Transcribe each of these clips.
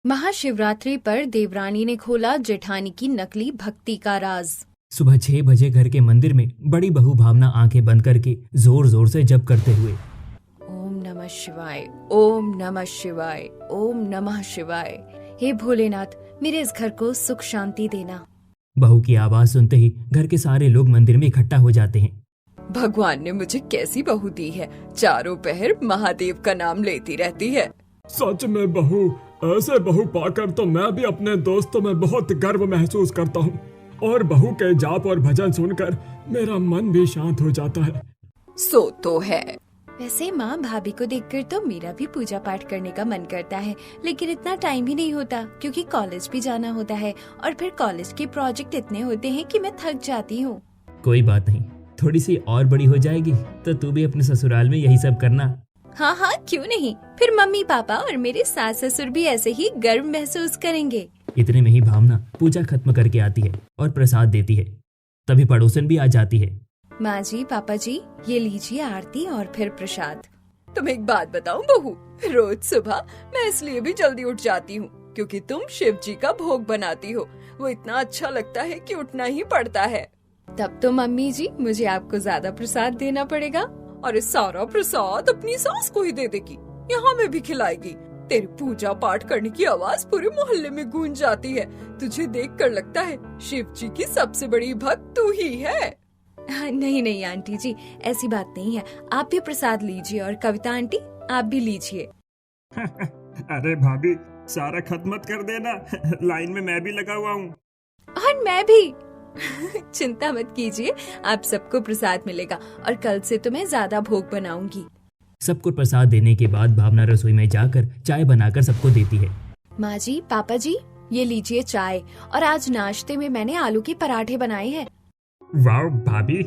महाशिवरात्रि पर देवरानी ने खोला जेठानी की नकली भक्ति का राज। सुबह 6 बजे घर के मंदिर में बड़ी बहू भावना आंखें बंद करके जोर जोर से जप करते हुए ओम नमः शिवाय, ओम नमः शिवाय, ओम नमः शिवाय। हे भोलेनाथ, मेरे इस घर को सुख शांति देना। बहू की आवाज सुनते ही घर के सारे लोग मंदिर में इकट्ठा हो जाते हैं। भगवान ने मुझे कैसी बहू दी है, चारों पहर महादेव का नाम लेती रहती है। सच में बहू, ऐसे बहू पाकर तो मैं भी अपने दोस्तों में बहुत गर्व महसूस करता हूँ और बहू के जाप और भजन सुनकर मेरा मन भी शांत हो जाता है। सो तो है। वैसे माँ, भाभी को देखकर तो मेरा भी पूजा पाठ करने का मन करता है, लेकिन इतना टाइम ही नहीं होता क्योंकि कॉलेज भी जाना होता है और फिर कॉलेज के प्रोजेक्ट इतने होते हैं कि मैं थक जाती हूँ। कोई बात नहीं, थोड़ी सी और बड़ी हो जाएगी तो तू भी अपने ससुराल में यही सब करना। हाँ हाँ, क्यों नहीं। फिर मम्मी पापा और मेरे सास ससुर भी ऐसे ही गर्व महसूस करेंगे। इतने में ही भावना पूजा खत्म करके आती है और प्रसाद देती है। तभी पड़ोसन भी आ जाती है। माँ जी, पापा जी, ये लीजिए आरती और फिर प्रसाद। तुम एक बात बताऊं बहू, रोज सुबह मैं इसलिए भी जल्दी उठ जाती हूँ क्योंकि तुम शिव जी का भोग बनाती हो। वो इतना अच्छा लगता है कि उठना ही पड़ता है। तब तो मम्मी जी, मुझे आपको ज्यादा प्रसाद देना पड़ेगा और इस सारा प्रसाद अपनी सास को ही दे देगी या हमें भी खिलाएगी। तेरी पूजा पाठ करने की आवाज पूरे मोहल्ले में गूंज जाती है। तुझे देखकर लगता है शिव जी की सबसे बड़ी भक्त तू ही है। नहीं नहीं आंटी जी, ऐसी बात नहीं है। आप भी प्रसाद लीजिए और कविता आंटी, आप भी लीजिए। अरे भाभी, सारा खत्म मत कर देना, लाइन में मैं भी लगा हुआ हूँ। और मैं भी। चिंता मत कीजिए, आप सबको प्रसाद मिलेगा और कल से तो मैं ज्यादा भोग बनाऊंगी। सबको प्रसाद देने के बाद भावना रसोई में जाकर चाय बनाकर सबको देती है। माँ जी, पापा जी, ये लीजिए चाय, और आज नाश्ते में मैंने आलू के पराठे बनाए हैं। वाह भाभी,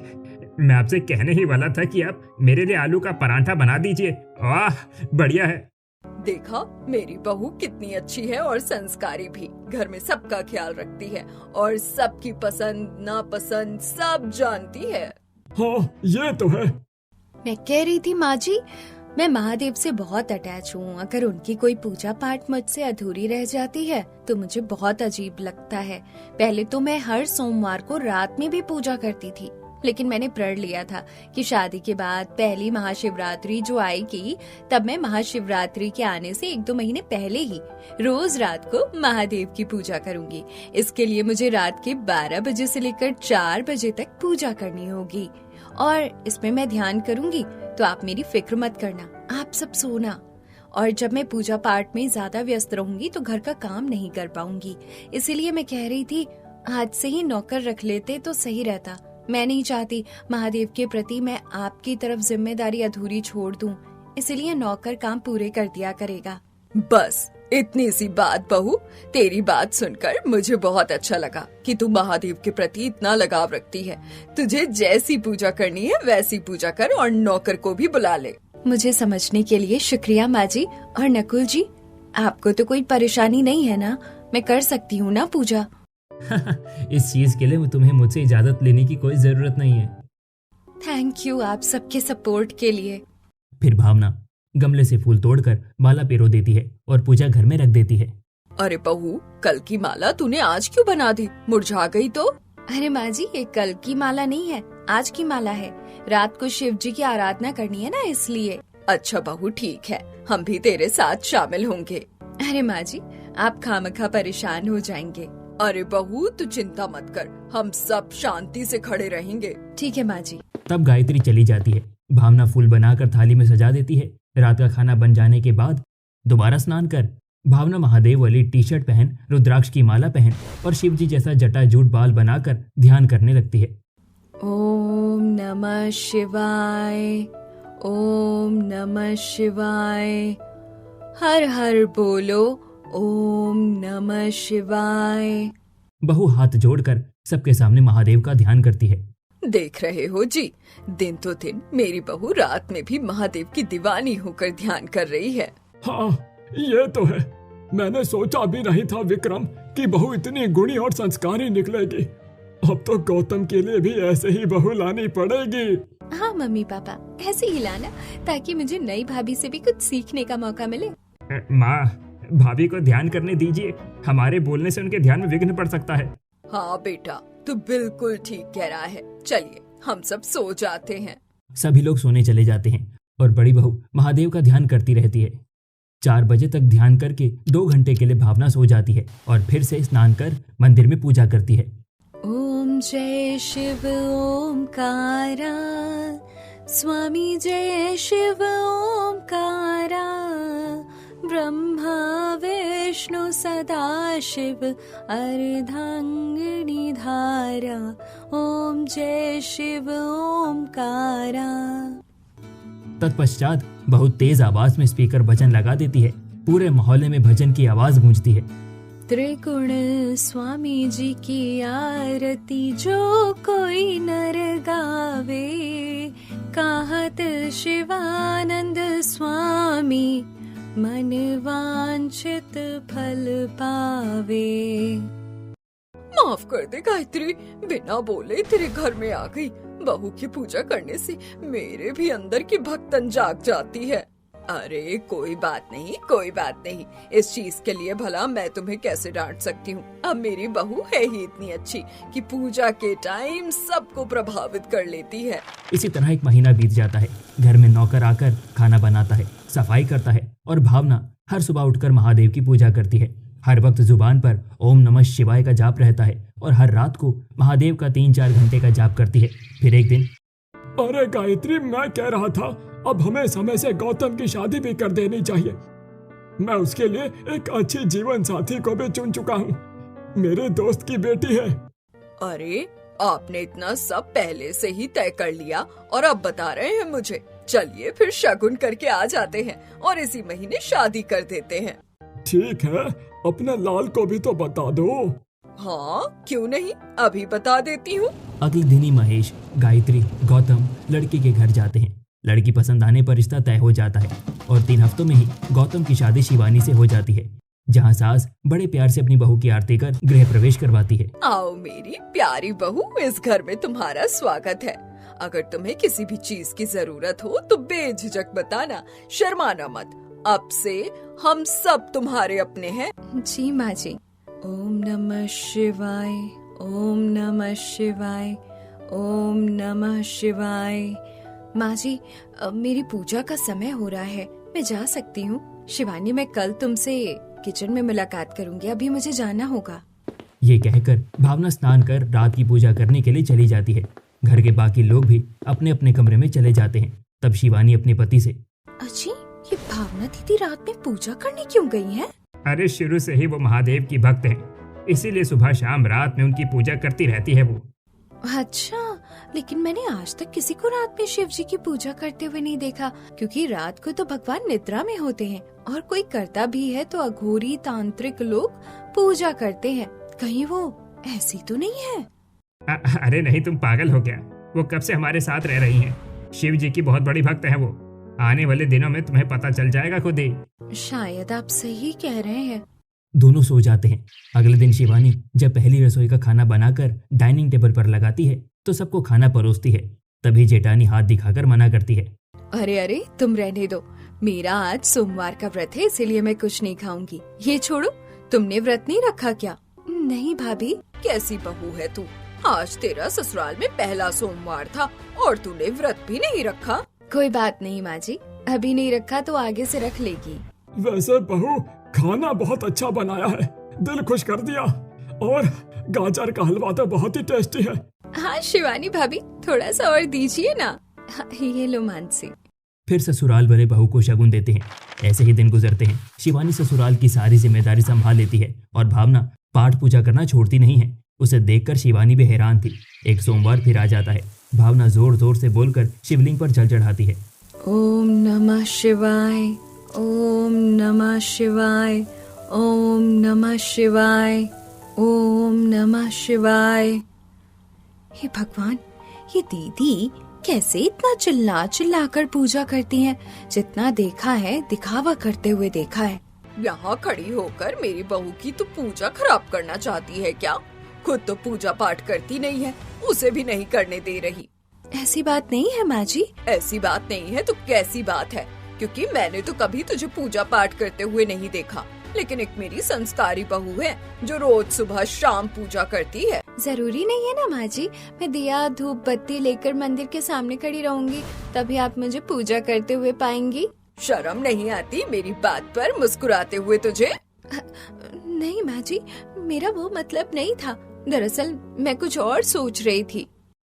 मैं आपसे कहने ही वाला था कि आप मेरे लिए आलू का पराठा बना दीजिए। वाह, बढ़िया है। देखा, मेरी बहू कितनी अच्छी है और संस्कारी भी। घर में सबका ख्याल रखती है और सबकी पसंद नापसंद सब जानती है। हाँ, ये तो है। मैं कह रही थी माँ जी, मैं महादेव से बहुत अटैच हूँ। अगर उनकी कोई पूजा पाठ मुझसे अधूरी रह जाती है तो मुझे बहुत अजीब लगता है। पहले तो मैं हर सोमवार को रात में भी पूजा करती थी, लेकिन मैंने प्रण लिया था कि शादी के बाद पहली महाशिवरात्रि जो आएगी, तब मैं महाशिवरात्रि के आने से 1-2 महीने पहले ही रोज रात को महादेव की पूजा करूंगी। इसके लिए मुझे रात के 12 बजे से लेकर 4 बजे तक पूजा करनी होगी और इसमें मैं ध्यान करूंगी, तो आप मेरी फिक्र मत करना, आप सब सोना। और जब मैं पूजा पाठ में ज्यादा व्यस्त रहूंगी तो घर का काम नहीं कर पाऊंगी। इसीलिए मैं कह रही थी आज से ही नौकर रख लेते तो सही रहता। मैं नहीं चाहती महादेव के प्रति मैं आपकी तरफ जिम्मेदारी अधूरी छोड़ दूं, इसलिए नौकर काम पूरे कर दिया करेगा। बस इतनी सी बात बहू, तेरी बात सुनकर मुझे बहुत अच्छा लगा कि तू महादेव के प्रति इतना लगाव रखती है। तुझे जैसी पूजा करनी है वैसी पूजा कर और नौकर को भी बुला ले। मुझे समझने के लिए शुक्रिया माँ जी। और नकुल जी, आपको तो कोई परेशानी नहीं है ना? मैं कर सकती हूँ ना पूजा? इस चीज के लिए तुम्हें मुझसे इजाजत लेने की कोई जरूरत नहीं है। थैंक यू आप सबके सपोर्ट के लिए। फिर भावना गमले से फूल तोड़कर माला पिरो देती है और पूजा घर में रख देती है। अरे बहू, कल की माला तूने आज क्यों बना दी? मुरझा गई तो? अरे माँ जी, ये कल की माला नहीं है, आज की माला है। रात को शिव जी की आराधना करनी है ना, इसलिए। अच्छा बहू, ठीक है, हम भी तेरे साथ शामिल होंगे। अरे माँ जी, आप खामखा परेशान हो जाएंगे। अरे बहू, तू चिंता मत कर, हम सब शांति से खड़े रहेंगे। ठीक है माँ जी। तब गायत्री चली जाती है। भावना फूल बनाकर थाली में सजा देती है। रात का खाना बन जाने के बाद दोबारा स्नान कर भावना महादेव वाली टी शर्ट पहन, रुद्राक्ष की माला पहन और शिव जी जैसा जटाजूट बाल बनाकर ध्यान करने लगती है। ओम नमः शिवाय, ओम नमः शिवाय, हर हर बोलो, ओम नमः शिवाय। बहू हाथ जोड़कर सबके सामने महादेव का ध्यान करती है। देख रहे हो जी, दिन तो दिन मेरी बहू रात में भी महादेव की दीवानी होकर ध्यान कर रही है। हाँ, ये तो है। मैंने सोचा भी नहीं था विक्रम कि बहू इतनी गुणी और संस्कारी निकलेगी। अब तो गौतम के लिए भी ऐसे ही बहू लानी पड़ेगी। हाँ मम्मी पापा, ऐसे ही लाना ताकि मुझे नई भाभी से भी कुछ सीखने का मौका मिले। माँ, भाभी को ध्यान करने दीजिए, हमारे बोलने से उनके ध्यान में विघ्न पड़ सकता है। हाँ बेटा, तू बिल्कुल ठीक कह रहा है। चलिए हम सब सो जाते हैं। सभी लोग सोने चले जाते हैं और बड़ी बहू महादेव का ध्यान करती रहती है। 4 बजे तक ध्यान करके 2 घंटे के लिए भावना सो जाती है और फिर से स्नान कर मंदिर में पूजा करती है। ओम जय शिव ओमकारा, स्वामी जय शिव ओमकारा, ब्रह्मा विष्णु सदा शिव अर्धांगिनी धारा, ओम जय शिव ओमकारा। तत्पश्चात बहुत तेज आवाज में स्पीकर भजन लगा देती है। पूरे मोहल्ले में भजन की आवाज गूंजती है। त्रिगुण स्वामी जी की आरती जो कोई नर गावे, कहत शिवानंद स्वामी मन वांछित फल पावे। माफ कर दे गायत्री, बिना बोले तेरे घर में आ गई। बहू की पूजा करने से मेरे भी अंदर की भक्तन जाग जाती है। अरे कोई बात नहीं, कोई बात नहीं। इस चीज के लिए भला मैं तुम्हें कैसे डांट सकती हूँ। अब मेरी बहू है ही इतनी अच्छी कि पूजा के टाइम सबको प्रभावित कर लेती है। इसी तरह 1 महीना बीत जाता है। घर में नौकर आकर खाना बनाता है, सफाई करता है और भावना हर सुबह उठकर महादेव की पूजा करती है। हर वक्त जुबान पर ओम नमः शिवाय का जाप रहता है और हर रात को महादेव का 3-4 घंटे का जाप करती है। फिर एक दिन, अरे गायत्री, मैं कह रहा था अब हमें समय से गौतम की शादी भी कर देनी चाहिए। मैं उसके लिए एक अच्छी जीवन साथी को भी चुन चुका हूँ। मेरे दोस्त की बेटी है। अरे आपने इतना सब पहले से ही तय कर लिया और अब बता रहे हैं मुझे। चलिए फिर शगुन करके आ जाते हैं और इसी महीने शादी कर देते हैं। ठीक है, अपने लाल को भी तो बता दो। हाँ क्यों नहीं, अभी बता देती हूँ। अगले दिन ही महेश, गायत्री, गौतम लड़की के घर जाते हैं। लड़की पसंद आने पर रिश्ता तय हो जाता है और 3 हफ्तों में ही गौतम की शादी शिवानी से हो जाती है, जहाँ सास बड़े प्यार से अपनी बहू की आरती कर गृह प्रवेश करवाती है। आओ मेरी प्यारी बहू, इस घर में तुम्हारा स्वागत है। अगर तुम्हें किसी भी चीज की जरूरत हो तो बेझिझक बताना, शर्माना मत। अब से हम सब तुम्हारे अपने हैं। जी माँ जी। ओम नमः शिवाय, ओम नमः शिवाय, ओम नमः शिवाय। माँ जी, अब मेरी पूजा का समय हो रहा है, मैं जा सकती हूँ। शिवानी, मैं कल तुमसे किचन में मुलाकात करूंगी, अभी मुझे जाना होगा। ये कहकर भावना स्नान कर रात की पूजा करने के लिए चली जाती है। घर के बाकी लोग भी अपने अपने कमरे में चले जाते हैं। तब शिवानी अपने पति से, अजी ये भावना दीदी रात में पूजा करने क्यों गई है? अरे शुरू से ही वो महादेव की भक्त हैं, इसीलिए सुबह शाम रात में उनकी पूजा करती रहती है वो। अच्छा, लेकिन मैंने आज तक किसी को रात में शिव जी की पूजा करते हुए नहीं देखा, क्योंकि रात को तो भगवान निद्रा में होते हैं और कोई करता भी है तो अघोरी तांत्रिक लोग पूजा करते हैं। कहीं वो ऐसी तो नहीं है? अरे नहीं, तुम पागल हो क्या? वो कब से हमारे साथ रह रही हैं। शिव जी की बहुत बड़ी भक्त है वो। आने वाले दिनों में तुम्हें पता चल जाएगा खुद ही। शायद आप सही कह रहे हैं। दोनों सो जाते हैं। अगले दिन शिवानी जब पहली रसोई का खाना बनाकर डाइनिंग टेबल पर लगाती है तो सबको खाना परोसती है। तभी जेठानी हाथ दिखाकर मना करती है। अरे अरे तुम रहने दो, मेरा आज सोमवार का व्रत है, इसीलिए मैं कुछ नहीं खाऊंगी। ये छोड़ो, तुमने व्रत नहीं रखा क्या? नहीं भाभी। कैसी बहू है तू, आज तेरा ससुराल में पहला सोमवार था और तूने व्रत भी नहीं रखा। कोई बात नहीं माँ जी, अभी नहीं रखा तो आगे से रख लेगी। वैसे बहू खाना बहुत अच्छा बनाया है, दिल खुश कर दिया। और गाजर का हलवा तो बहुत ही टेस्टी है। हाँ शिवानी भाभी, थोड़ा सा और दीजिए ना। हाँ, ये लो मानसी। फिर ससुराल वाले बहू को शगुन देते हैं। ऐसे ही दिन गुजरते हैं। शिवानी ससुराल की सारी जिम्मेदारी संभाल लेती है और भावना पाठ पूजा करना छोड़ती नहीं है। उसे देखकर शिवानी भी हैरान थी। एक सोमवार फिर आ जाता है। भावना जोर जोर से बोलकर शिवलिंग पर जल चढ़ाती है। ओम नमः शिवाय, ओम नमः शिवाय, ओम नमः शिवाय, ओम नमः शिवाय। हे भगवान, ये दीदी कैसे इतना चिल्ला चिल्ला कर पूजा करती हैं? जितना देखा है दिखावा करते हुए देखा है। यहाँ खड़ी होकर मेरी बहू की तो पूजा खराब करना चाहती है क्या? खुद तो पूजा पाठ करती नहीं है, उसे भी नहीं करने दे रही। ऐसी बात नहीं है माँ जी। ऐसी बात नहीं है तो कैसी बात है? क्योंकि मैंने तो कभी तुझे पूजा पाठ करते हुए नहीं देखा। लेकिन एक मेरी संस्कारी बहू है जो रोज सुबह शाम पूजा करती है। जरूरी नहीं है ना माँ जी, मैं दिया धूप बत्ती लेकर मंदिर के सामने खड़ी रहूंगी, तभी आप मुझे पूजा करते हुए पाएंगी। शर्म नहीं आती मेरी बात पर मुस्कुराते हुए तुझे? नहीं माँ जी, मेरा वो मतलब नहीं था। दरअसल मैं कुछ और सोच रही थी।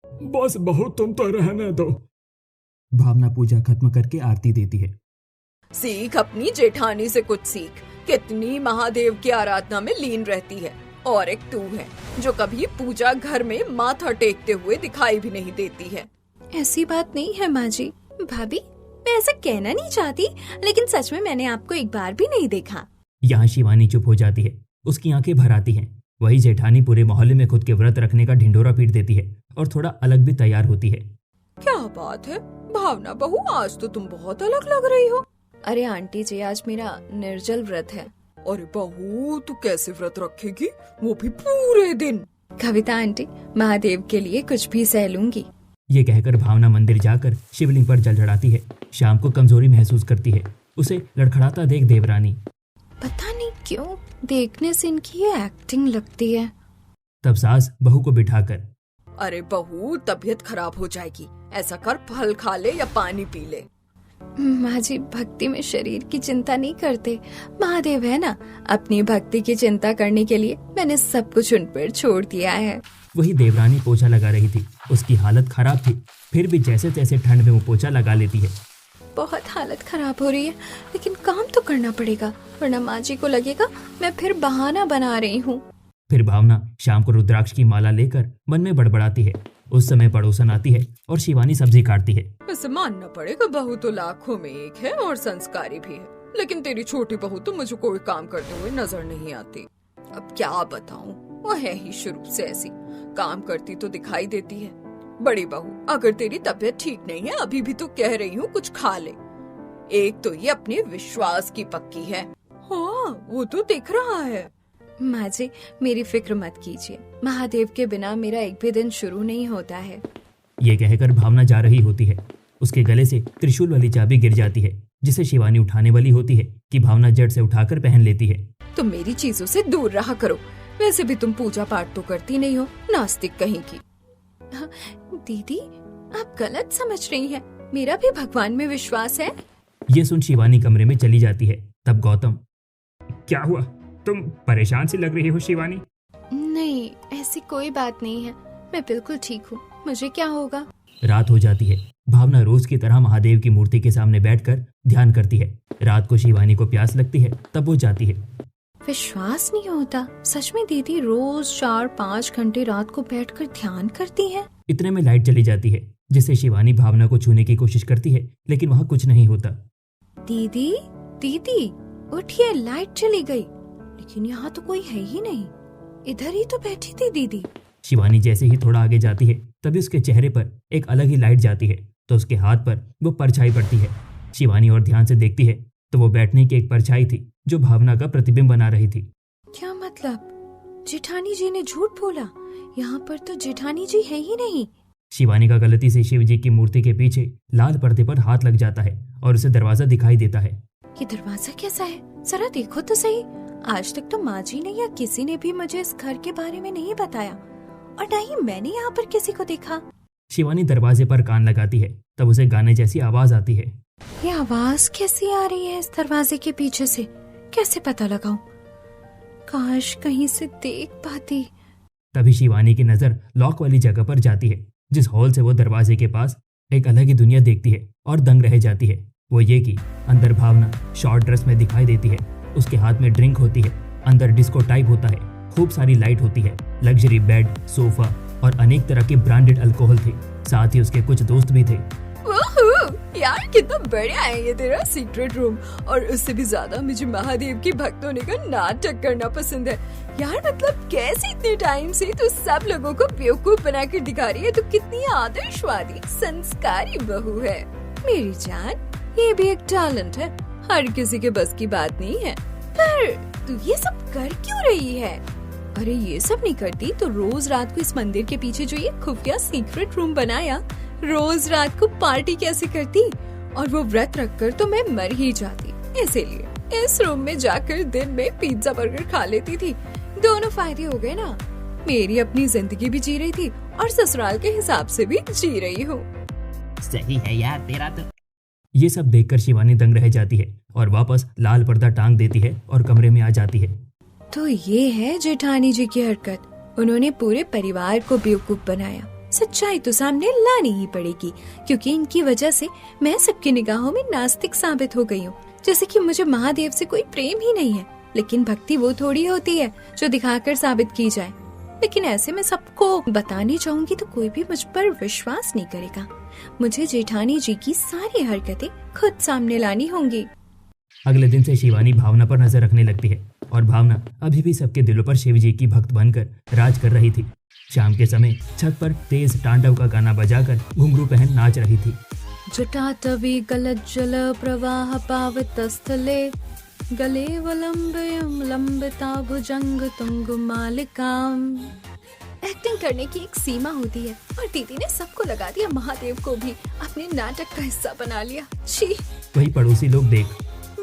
बस बहू तुम तो रहने दो। भावना पूजा खत्म करके आरती देती है। सीख अपनी जेठानी से कुछ सीख, कितनी महादेव की आराधना में लीन रहती है। और एक तू है जो कभी पूजा घर में माथा टेकते हुए दिखाई भी नहीं देती है। ऐसी बात नहीं है माँ जी। भाभी, मैं ऐसा कहना नहीं चाहती, लेकिन सच में मैंने आपको एक बार भी नहीं देखा। यहाँ शिवानी चुप हो जाती है। उसकी आंखें भर आती हैं। वही जेठानी पूरे मोहल्ले में खुद के व्रत रखने का ढिंढोरा पीट देती है और थोड़ा अलग भी तैयार होती है। क्या बात है भावना बहू, आज तो तुम बहुत अलग लग रही हो। अरे आंटी जी, आज मेरा निर्जल व्रत है। अरे बहू, तू कैसे व्रत रखेगी, वो भी पूरे दिन? कविता आंटी, महादेव के लिए कुछ भी सह लूंगी। ये कहकर भावना मंदिर जाकर शिवलिंग पर जल चढ़ाती है। शाम को कमजोरी महसूस करती है। उसे लड़खड़ाता देख देवरानी, पता नहीं क्यों देखने से इनकी ये एक्टिंग लगती है। तब सास बहू को बिठाकर, अरे बहू, तबीयत खराब हो जाएगी, ऐसा कर फल खा ले या पानी पी ले। माँ जी भक्ति में शरीर की चिंता नहीं करते, महादेव है ना। अपनी भक्ति की चिंता करने के लिए मैंने सब कुछ उन पर छोड़ दिया है। वही देवरानी पोछा लगा रही थी। उसकी हालत खराब थी, फिर भी जैसे तैसे ठंड में वो पोछा लगा लेती है। बहुत हालत खराब हो रही है, लेकिन काम तो करना पड़ेगा, वरना माँ जी को लगेगा मैं फिर बहाना बना रही हूँ। फिर भावना शाम को रुद्राक्ष की माला लेकर मन में बड़बड़ाती है। उस समय पड़ोसन आती है और शिवानी सब्जी काटती है। वैसे मानना पड़ेगा, बहू तो लाखों में एक है और संस्कारी भी है, लेकिन तेरी छोटी बहू तो मुझे कोई काम करते हुए नजर नहीं आती। अब क्या बताऊं, वो है ही शुरू से ऐसी, काम करती तो दिखाई देती है। बड़ी बहू, अगर तेरी तबीयत ठीक नहीं है, अभी भी तो कह रही हूँ कुछ खा ले। एक तो ये अपने विश्वास की पक्की है। हाँ, वो तो दिख रहा है। माँ जी मेरी फिक्र मत कीजिए, महादेव के बिना मेरा एक भी दिन शुरू नहीं होता है। ये कहकर भावना जा रही होती है। उसके गले से त्रिशूल वाली चाबी गिर जाती है, जिसे शिवानी उठाने वाली होती है कि भावना जड़ से उठाकर पहन लेती है। तुम मेरी चीजों से दूर रहा करो, वैसे भी तुम पूजा पाठ तो करती नहीं हो, नास्तिक कहीं की। हाँ, दीदी आप गलत समझ रही हैं, मेरा भी भगवान में विश्वास है। ये सुन शिवानी कमरे में चली जाती है। तब गौतम, क्या हुआ, तुम परेशान सी लग रही हो शिवानी? नहीं, ऐसी कोई बात नहीं है, मैं बिल्कुल ठीक हूँ, मुझे क्या होगा। रात हो जाती है। भावना रोज की तरह महादेव की मूर्ति के सामने बैठकर ध्यान करती है। रात को शिवानी को प्यास लगती है, तब वो जाती है। विश्वास नहीं होता, सच में दीदी रोज 4-5 घंटे रात को बैठकर ध्यान करती है। इतने में लाइट चली जाती है, जिससे शिवानी भावना को छूने की कोशिश करती है, लेकिन वहाँ कुछ नहीं होता। दीदी दीदी उठिए, लाइट चली गई, लेकिन यहाँ तो कोई है ही नहीं, इधर ही तो बैठी थी दीदी। शिवानी जैसे ही थोड़ा आगे जाती है, तभी उसके चेहरे पर एक अलग ही लाइट जाती है, तो उसके हाथ पर वो परछाई पड़ती है। शिवानी और ध्यान से देखती है तो वो बैठने की एक परछाई थी जो भावना का प्रतिबिंब बना रही थी। क्या मतलब, जेठानी जी ने झूठ बोला, यहाँ पर तो जेठानी जी है ही नहीं। शिवानी का गलती से शिव जी की मूर्ति के पीछे लाल पर्दे पर हाथ लग जाता है और उसे दरवाजा दिखाई देता है। ये दरवाजा कैसा है, जरा देखो तो सही। आज तक तो माँ जी ने या किसी ने भी मुझे इस घर के बारे में नहीं बताया, और न ही मैंने यहाँ पर किसी को देखा। शिवानी दरवाजे पर कान लगाती है, तब उसे गाने जैसी आवाज आती है। ये आवाज कैसी आ रही है इस दरवाजे के पीछे से, कैसे पता लगाऊं? काश कहीं से देख पाती। तभी शिवानी की नजर लॉक वाली जगह पर जाती है, जिस हॉल से वो दरवाजे के पास एक अलग ही दुनिया देखती है और दंग रह जाती है। वो ये कि अंदर भावना शॉर्ट ड्रेस में दिखाई देती है। उसके हाथ में ड्रिंक होती है, अंदर डिस्को टाइप होता है, खूब सारी लाइट होती है, लग्जरी बेड, सोफा और अनेक तरह के ब्रांडेड अल्कोहल थे। साथ ही उसके कुछ दोस्त भी थे। यार कितना बढ़िया है ये तेरा सीक्रेट रूम, और उससे भी ज्यादा मुझे महादेव की भक्त होने का नाटक करना पसंद है। यार मतलब कैसे इतने टाइम से तू सब लोगों को बेवकूफ बना कर दिखा रही है, तू कितनी आदर्शवादी संस्कारी बहू है। मेरी जान, ये भी एक टैलेंट है, हर किसी के बस की बात नहीं है। पर तू ये सब कर क्यों रही है? अरे ये सब नहीं करती तो रोज रात को इस मंदिर के पीछे जो ये खुफिया सीक्रेट रूम बनाया, रोज रात को पार्टी कैसे करती? और वो व्रत रखकर तो मैं मर ही जाती। इस रूम में जाकर दिन में पिज्जा बर्गर खा लेती थी। दोनों फायदे हो गए ना, मेरी अपनी जिंदगी भी जी रही थी और ससुराल के हिसाब से भी जी रही हूँ। सही है यार तेरा तो। ये सब देखकर शिवानी दंग रह जाती है और वापस लाल पर्दा टांग देती है और कमरे में आ जाती है। तो ये है जेठानी जी की हरकत, उन्होंने पूरे परिवार को बेवकूफ बनाया। सच्चाई तो सामने लानी ही पड़ेगी, क्योंकि इनकी वजह से मैं सबकी निगाहों में नास्तिक साबित हो गई हूँ। जैसे कि मुझे महादेव से कोई प्रेम ही नहीं है, लेकिन भक्ति वो थोड़ी होती है जो दिखाकर साबित की जाए। लेकिन ऐसे में सबको बताने चाहूंगी तो कोई भी मुझ पर विश्वास नहीं करेगा। मुझे जेठानी जी की सारी हरकतें खुद सामने लानी होंगी। अगले दिन से शिवानी भावना पर नजर रखने लगती है और भावना अभी भी सबके दिलों पर शिव जी की भक्त बनकर राज कर रही थी। शाम के समय छत पर तेज तांडव का गाना बजाकर घुंघरू पहन नाच रही थी। जटाटवी गलज्जल प्रवाह पावतस्थले गले वलंबयम लंबिता भुजंग तुंग मालिकाम। एक्टिंग करने की एक सीमा होती है और दीदी ने सबको लगा दिया, महादेव को भी अपने नाटक का हिस्सा बना लिया। छी। वही पड़ोसी लोग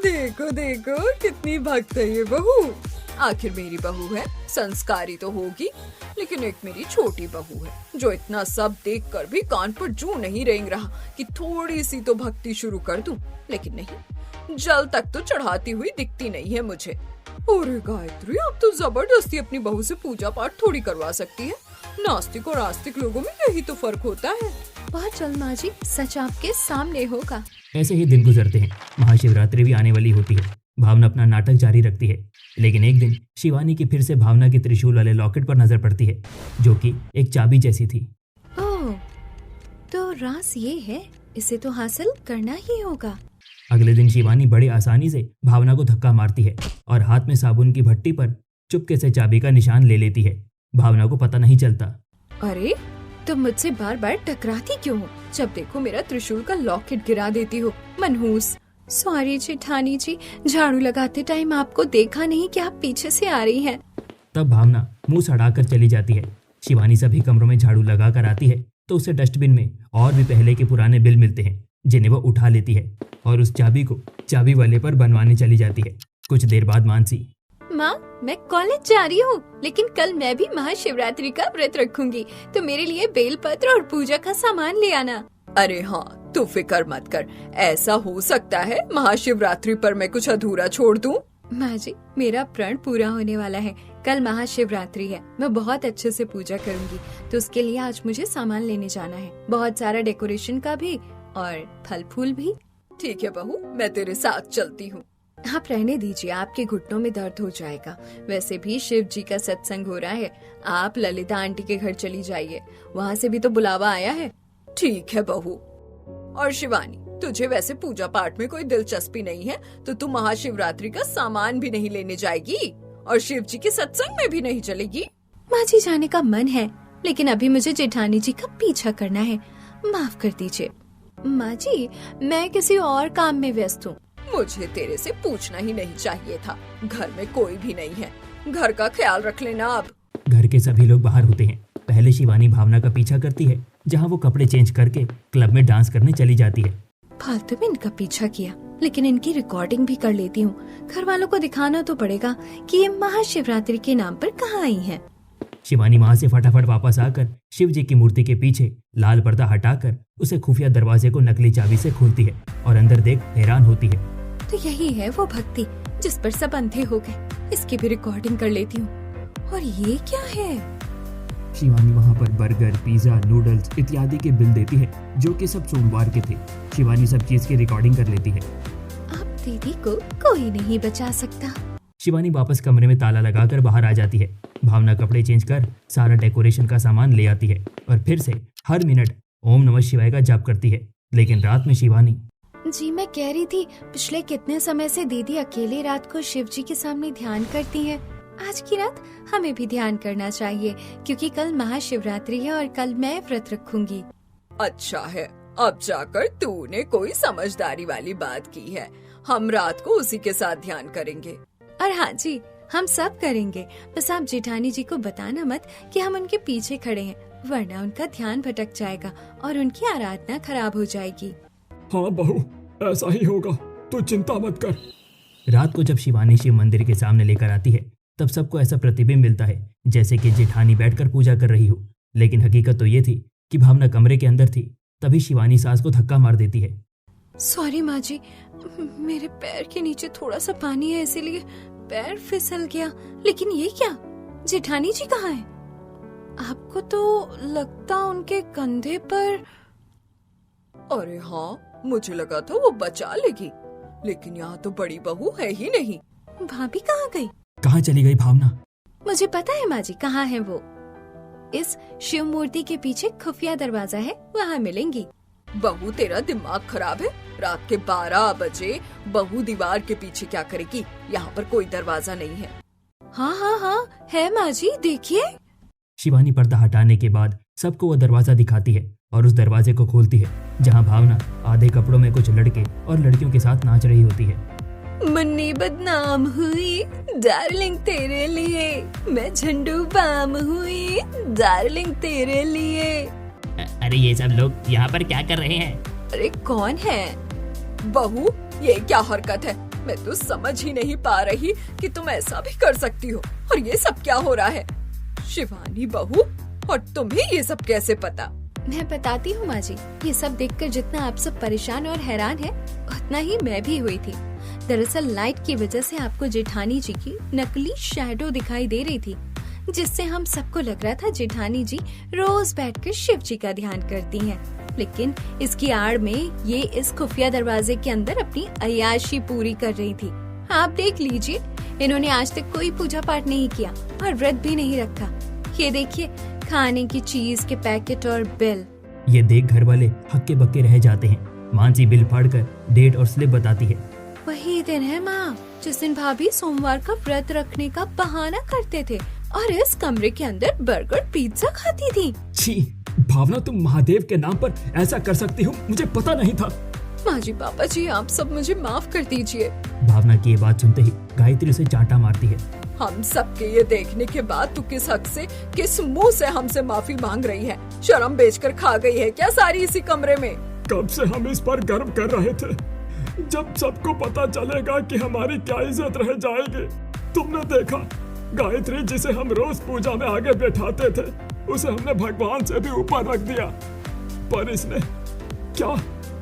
देखो देखो कितनी भक्त है ये बहू। आखिर मेरी बहू है, संस्कारी तो होगी, लेकिन एक मेरी छोटी बहू है जो इतना सब देखकर भी कान पर जू नहीं रेंग रहा कि थोड़ी सी तो भक्ति शुरू कर दूं। लेकिन नहीं, जल तक तो चढ़ाती हुई दिखती नहीं है मुझे। अरे गायत्री, अब तो जबरदस्ती अपनी बहू से पूजा पाठ थोड़ी करवा सकती है। नास्तिक और आस्तिक लोगों में यही तो फर्क होता है। बहुत जल्द माँ जी सच आपके सामने होगा। ऐसे ही दिन गुजरते हैं। महाशिवरात्रि भी आने वाली होती है। भावना अपना नाटक जारी रखती है, लेकिन एक दिन शिवानी की फिर से भावना के त्रिशूल वाले लॉकेट पर नजर पड़ती है, जो कि एक चाबी जैसी थी। ओह, तो राज ये है, इसे तो हासिल करना ही होगा। अगले दिन शिवानी बड़े आसानी से भावना को धक्का मारती है और हाथ में साबुन की भट्टी पर चुपके से चाबी का निशान ले लेती है। भावना को पता नहीं चलता। अरे, तुम मुझसे बार बार टकराती क्यों हो? जब देखो मेरा त्रिशूल का लॉकेट गिरा देती हो, मनहूस। सॉरी जेठानी जी, झाड़ू लगाते टाइम आपको देखा नहीं कि आप पीछे से आ रही हैं। तब भावना मुंह सड़ाकर चली जाती है। शिवानी सभी कमरों में झाड़ू लगा कर आती है तो उसे डस्टबिन में और भी पहले के पुराने बिल मिलते हैं, जिन्हें वो उठा लेती है और उस चाबी को चाबी वाले पर बनवाने चली जाती है। कुछ देर बाद मानसी, माँ, मैं कॉलेज जा रही हूँ, लेकिन कल मैं भी महाशिवरात्रि का व्रत रखूंगी, तो मेरे लिए बेलपत्र और पूजा का सामान ले आना। अरे हाँ, तू फिक्र मत कर। ऐसा हो सकता है महाशिवरात्रि पर मैं कुछ अधूरा छोड़ दूं। माँ जी, मेरा प्रण पूरा होने वाला है। कल महाशिवरात्रि है, मैं बहुत अच्छे से पूजा करूंगी, तो उसके लिए आज मुझे सामान लेने जाना है, बहुत सारा डेकोरेशन का भी और फल फूल भी। ठीक है बहू, मैं तेरे साथ चलती हूँ। आप रहने दीजिए, आपके घुटनों में दर्द हो जाएगा। वैसे भी शिव जी का सत्संग हो रहा है, आप ललिता आंटी के घर चली जाइए, वहाँ से भी तो बुलावा आया है। ठीक है बहू। और शिवानी, तुझे वैसे पूजा पाठ में कोई दिलचस्पी नहीं है, तो तू महाशिवरात्रि का सामान भी नहीं लेने जाएगी और शिव जी के सत्संग में भी नहीं चलेगी। माँ जी, जाने का मन है, लेकिन अभी मुझे जेठानी जी का पीछा करना है, माफ कर दीजिए। माँ जी, मैं किसी और काम में व्यस्त हूँ। मुझे तेरे से पूछना ही नहीं चाहिए था। घर में कोई भी नहीं है, घर का ख्याल रख लेना। अब घर के सभी लोग बाहर होते हैं। पहले शिवानी भावना का पीछा करती है, जहाँ वो कपड़े चेंज करके क्लब में डांस करने चली जाती है। फालतू में इनका पीछा किया, लेकिन इनकी रिकॉर्डिंग भी कर लेती हूँ। घर वालों को दिखाना तो पड़ेगा कि ये महाशिवरात्रि के नाम पर कहाँ आई हैं। शिवानी वहाँ से फटाफट वापस आकर शिव जी की मूर्ति के पीछे लाल पर्दा हटाकर उसे खुफिया दरवाजे को नकली चाबी से खोलती है और अंदर देख हैरान होती है। तो यही है वो भक्ति जिस पर सब अंधे हो गए। इसकी भी रिकॉर्डिंग कर लेती हूँ। और ये क्या है? शिवानी वहाँ पर बर्गर, पिज्जा, नूडल्स इत्यादि के बिल देती है, जो कि सब सोमवार के थे। शिवानी सब चीज की रिकॉर्डिंग कर लेती है। अब दीदी को कोई नहीं बचा सकता। शिवानी वापस कमरे में ताला लगाकर बाहर आ जाती है। भावना कपड़े चेंज कर सारा डेकोरेशन का सामान ले आती है और फिर से हर मिनट ओम नमः शिवाय का जाप करती है। लेकिन रात में शिवानी, जी मैं कह रही थी, पिछले कितने समय से दीदी अकेली रात को शिव जी के सामने ध्यान करती है। आज की रात हमें भी ध्यान करना चाहिए, क्योंकि कल महाशिवरात्रि है और कल मैं व्रत रखूंगी। अच्छा है, अब जाकर तूने कोई समझदारी वाली बात की है। हम रात को उसी के साथ ध्यान करेंगे। और हाँ जी, हम सब करेंगे, बस आप जेठानी जी को बताना मत कि हम उनके पीछे खड़े हैं, वरना उनका ध्यान भटक जाएगा और उनकी आराधना खराब हो जाएगी। हाँ बहू, ऐसा ही होगा, तू चिंता मत कर। रात को जब शिवानी शिव मंदिर के सामने लेकर आती है तब सबको ऐसा प्रतिबिंब मिलता है जैसे कि जेठानी बैठकर पूजा कर रही हो, लेकिन हकीकत तो ये थी कि भावना कमरे के अंदर थी। तभी शिवानी सास को धक्का मार देती है। सॉरी माँ जी, मेरे पैर के नीचे थोड़ा सा पानी है इसीलिए पैर फिसल गया। लेकिन ये क्या, जेठानी जी कहाँ हैं? आपको तो लगता उनके कंधे पर। अरे हाँ, मुझे लगा था वो बचा लेगी, लेकिन यहाँ तो बड़ी बहू है ही नहीं। भाभी कहाँ गई? कहाँ चली गई भावना? मुझे पता है माँ जी कहाँ है वो। इस शिव मूर्ति के पीछे खुफिया दरवाजा है, वहाँ मिलेंगी। बहू तेरा दिमाग खराब है? रात के 12 बजे बहू दीवार के पीछे क्या करेगी? यहाँ पर कोई दरवाजा नहीं है। हाँ हाँ हाँ है माँ जी, देखिए। शिवानी पर्दा हटाने के बाद सबको वो दरवाजा दिखाती है और उस दरवाजे को खोलती है जहाँ भावना आधे कपड़ों में कुछ लड़के और लड़कियों के साथ नाच रही होती है। मुन्नी बदनाम हुई डार्लिंग तेरे लिए, मैं झंडू बाम हुई डार्लिंग तेरे लिए। अरे ये सब लोग यहाँ पर क्या कर रहे हैं? अरे कौन है? बहू ये क्या हरकत है? मैं तो समझ ही नहीं पा रही कि तुम ऐसा भी कर सकती हो। और ये सब क्या हो रहा है? शिवानी बहू, और तुम्हें ये सब कैसे पता? मैं बताती हूँ माँ जी, ये सब देखकर जितना आप सब परेशान और हैरान हैं, उतना ही मैं भी हुई थी। दरअसल लाइट की वजह से आपको जेठानी जी की नकली शैडो दिखाई दे रही थी, जिससे हम सबको लग रहा था जेठानी जी रोज बैठकर शिव जी का ध्यान करती हैं। लेकिन इसकी आड़ में ये इस खुफिया दरवाजे के अंदर अपनी अय्याशी पूरी कर रही थी। आप देख लीजिए, इन्होंने आज तक कोई पूजा पाठ नहीं किया और व्रत भी नहीं रखा। ये देखिए, खाने की चीज के पैकेट और बिल। ये देख घर वाले हक्के बक्के रह जाते हैं। मानसी बिल फाड़कर डेट और स्लिप बताती है। वही दिन है माँ, जिस दिन भाभी सोमवार का व्रत रखने का बहाना करते थे और इस कमरे के अंदर बर्गर पिज्जा खाती थी। छी, भावना तुम महादेव के नाम पर ऐसा कर सकती हो, मुझे पता नहीं था। माँ जी, पापा जी, आप सब मुझे माफ कर दीजिए। भावना की ये बात सुनते ही गायत्री उसे चांटा मारती है। हम सबके ये देखने के बाद तू किस हक से, किस मुंह से हमसे माफी मांग रही है? शर्म बेचकर खा गई है क्या सारी इसी कमरे में? कब से हम इस पर गर्व कर रहे थे, जब सबको पता चलेगा कि हमारी क्या इज्जत रह जाएगी। तुमने देखा, गायत्री जिसे हम रोज पूजा में आगे बैठाते थे, उसे हमने भगवान से भी ऊपर रख दिया। पर इसने क्या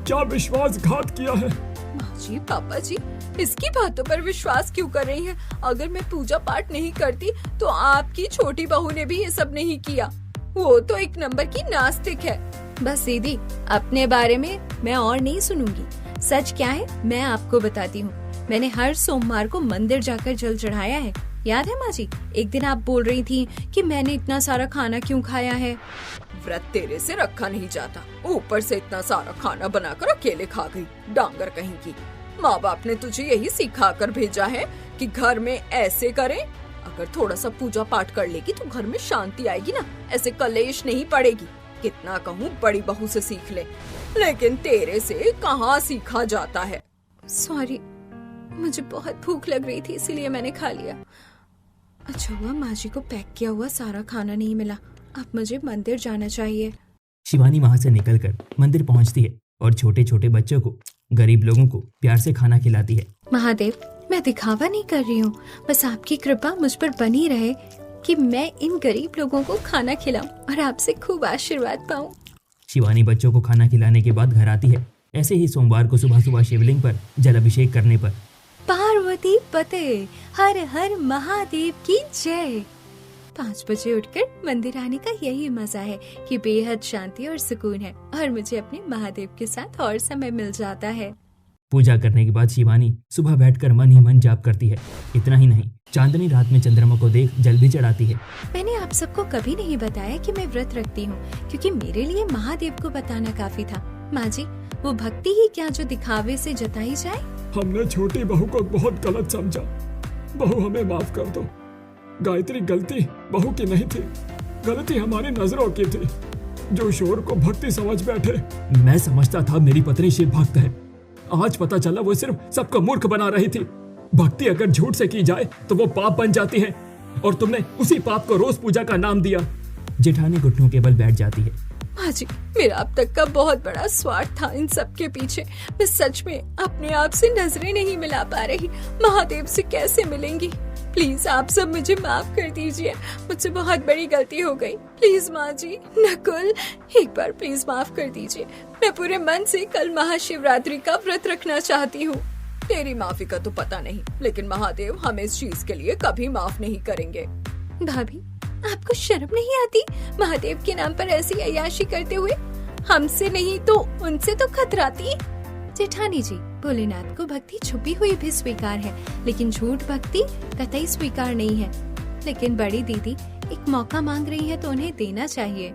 क्या विश्वासघात किया है। माँ जी, पापा जी, इसकी बातों पर विश्वास क्यों कर रही हैं? अगर मैं पूजा पाठ नहीं करती तो आपकी छोटी बहू ने भी ये सब नहीं किया। वो तो एक नंबर की नास्तिक है। बस दीदी, अपने बारे में मैं और नहीं सुनूंगी। सच क्या है मैं आपको बताती हूँ। मैंने हर सोमवार को मंदिर जाकर जल चढ़ाया है। याद है माँ जी, एक दिन आप बोल रही थी कि मैंने इतना सारा खाना क्यों खाया है। व्रत तेरे से रखा नहीं जाता, ऊपर से इतना सारा खाना बनाकर अकेले खा गई, डांगर कहीं की। माँ बाप ने तुझे यही सिखा कर भेजा है कि घर में ऐसे करें। अगर थोड़ा सा पूजा पाठ कर लेगी तो घर में शांति आएगी ना, ऐसे कलेश नहीं पड़ेगी। कितना कहूँ बड़ी बहू से सीख ले, लेकिन तेरे से कहाँ सीखा जाता है। सॉरी, मुझे बहुत भूख लग रही थी इसीलिए मैंने खा लिया। अच्छा हुआ माँ जी को पैक किया हुआ सारा खाना नहीं मिला। अब मुझे मंदिर जाना चाहिए। शिवानी वहाँ से निकलकर मंदिर पहुँचती है और छोटे छोटे बच्चों को, गरीब लोगों को प्यार से खाना खिलाती है। महादेव, मैं दिखावा नहीं कर रही हूँ, बस आपकी कृपा मुझ पर बनी रहे कि मैं इन गरीब लोगों को खाना खिलाऊं और आपसे खूब आशीर्वाद पाऊं। शिवानी बच्चों को खाना खिलाने के बाद घर आती है। ऐसे ही सोमवार को सुबह सुबह शिवलिंग पर जल अभिषेक करने पर पार्वती पते, हर हर महादेव की जय। 5 बजे उठकर मंदिर आने का यही मजा है कि बेहद शांति और सुकून है और मुझे अपने महादेव के साथ और समय मिल जाता है। पूजा करने के बाद शिवानी सुबह बैठकर मन ही मन जाप करती है। इतना ही नहीं, चांदनी रात में चंद्रमा को देख जल भी चढ़ाती है। मैंने आप सबको कभी नहीं बताया कि मैं व्रत रखती हूँ, क्योंकि मेरे लिए महादेव को बताना काफी था। माँ जी, वो भक्ति ही क्या जो दिखावे से जताई जाए। हमने छोटी बहू को बहुत गलत समझा। बहू, हमें माफ कर दो। गायत्री, गलती बहू की नहीं थी, गलती हमारी नजरों की थी, जो शोर को भक्ति समझ बैठे। मैं समझता था मेरी पत्नी शिव भक्त है, आज पता चला वो सिर्फ सबको मूर्ख बना रही थी। भक्ति अगर झूठ से की जाए तो वो पाप बन जाती है, और तुमने उसी पाप को रोज पूजा का नाम दिया। जेठानी घुटनों के बल बैठ जाती है। माँ जी, मेरा अब तक का बहुत बड़ा स्वार्थ था इन सब के पीछे। मैं सच में अपने आप से नजरें नहीं मिला पा रही। महादेव से कैसे मिलेंगी? प्लीज आप सब मुझे माफ कर दीजिए, मुझसे बहुत बड़ी गलती हो गई। प्लीज माँ जी, नकुल, एक बार प्लीज माफ कर दीजिए। मैं पूरे मन से कल महाशिवरात्रि का व्रत रखना चाहती हूँ। तेरी माफी का तो पता नहीं, लेकिन महादेव हमें इस चीज के लिए कभी माफ नहीं करेंगे। भाभी, आपको शर्म नहीं आती महादेव के नाम पर ऐसी अय्याशी करते हुए? हमसे नहीं तो उनसे तो खतराती। जेठानी जी, भोलेनाथ को भक्ति छुपी हुई भी स्वीकार है, लेकिन झूठ भक्ति कतई स्वीकार नहीं है। लेकिन बड़ी दीदी एक मौका मांग रही है तो उन्हें देना चाहिए।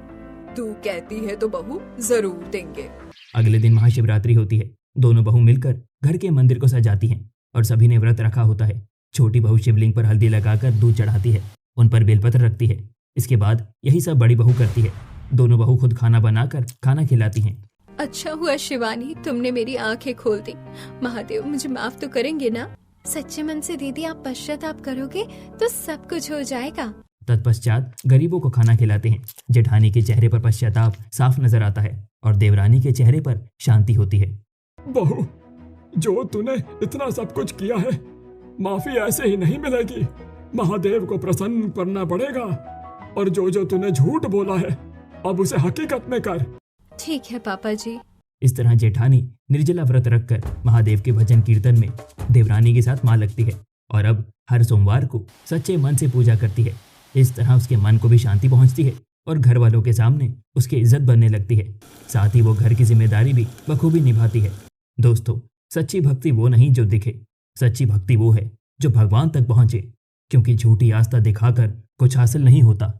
तू कहती है तो बहू जरूर देंगे। अगले दिन महाशिवरात्रि होती है। दोनों बहू मिलकर घर के मंदिर को सजाती हैं और सभी ने व्रत रखा होता है। छोटी बहू शिवलिंग पर हल्दी लगाकर दूध चढ़ाती है, उन पर बेलपत्र रखती है। इसके बाद यही सब बड़ी बहू करती है। दोनों बहू खुद खाना बनाकर खाना खिलाती हैं। अच्छा हुआ शिवानी, तुमने मेरी आंखें खोल दी। महादेव मुझे माफ तो करेंगे ना? सच्चे मन से दीदी आप पश्चाताप करोगे तो सब कुछ हो जाएगा। तत्पश्चात गरीबों को खाना खिलाते हैं। जेठानी के चेहरे पर पश्चाताप साफ नजर आता है और देवरानी के चेहरे पर शांति होती है। बहू, जो तूने इतना सब कुछ किया है, माफी ऐसे ही नहीं मिलेगी। महादेव को प्रसन्न करना पड़ेगा, और जो जो तूने झूठ बोला है अब उसे हकीकत में कर। ठीक है पापा जी। इस तरह जेठानी निर्जला व्रत रखकर महादेव के भजन कीर्तन में देवरानी के साथ मां लगती है और अब हर सोमवार को सच्चे मन से पूजा करती है। इस तरह उसके मन को भी शांति पहुंचती है और घर वालों के सामने उसकी इज्जत बनने लगती है। साथ ही वो घर की जिम्मेदारी भी बखूबी निभाती है। दोस्तों, सच्ची भक्ति वो नहीं जो दिखे, सच्ची भक्ति वो है जो भगवान तक पहुंचे, क्योंकि झूठी आस्था दिखाकर कुछ हासिल नहीं होता।